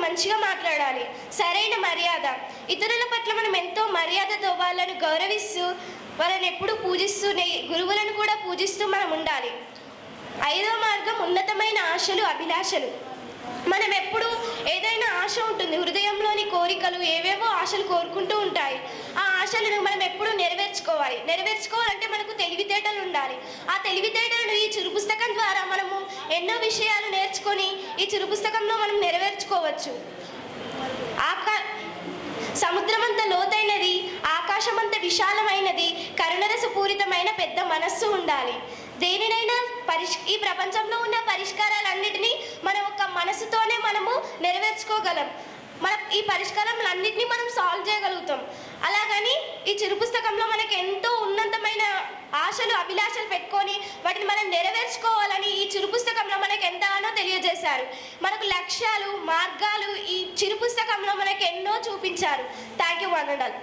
మంచిగా మాట్లాడాలి, సరైన మర్యాద, ఇతరుల పట్ల మనం ఎంతో మర్యాదతో వాళ్ళను గౌరవిస్తూ వాళ్ళని ఎప్పుడూ పూజిస్తూ గురువులను కూడా పూజిస్తూ మనం ఉండాలి. 5వ మార్గం ఉన్నతమైన ఆశలు, అభిలాషలు. మనం ఎప్పుడు ఏదైనా ఆశ ఉంటుంది, హృదయంలోని కోరికలు ఏవేవో ఆశలు కోరుకుంటూ ఉంటాయి. ఆ ఆశలను మనం ఎప్పుడూ నెరవేర్చుకోవాలంటే మనకు తెలివితేటలు ఉండాలి. ఆ తెలివితేటలను ఈ చిరు పుస్తకం ద్వారా మనము ఎన్నో విషయాలు నేర్చుకొని ఈ చిరు పుస్తకంలో మనం నెరవేర్చుకోవచ్చు. సముద్రమంత లోతైనది, ఆకాశమంత విశాలమైనది, కరుణరసపూరితమైన పెద్ద మనస్సు ఉండాలి. దేనినైనా ఈ ప్రపంచంలో ఉన్న పరిష్కారాలన్నిటినీ మనం ఒక మనసుతోనే మనము నెరవేర్చుకోగలం. ఈ పరిష్కారాలన్నిటినీ మనం సాల్వ్ చేయగలుగుతాం. అలాగని ఈ చిరు పుస్తకంలో మనకు ఎంతో ఉన్నతమైన ఆశలు, అభిలాషలు పెట్టుకొని వాటిని మనం నెరవేర్చుకోవాలని ఈ చిరు పుస్తకంలో మనకు ఎంతగానో తెలియజేశారు. మనకు లక్ష్యాలు, మార్గాలు ఈ చిరు పుస్తకంలో మనకు ఎన్నో చూపించారు. Thank you one and all.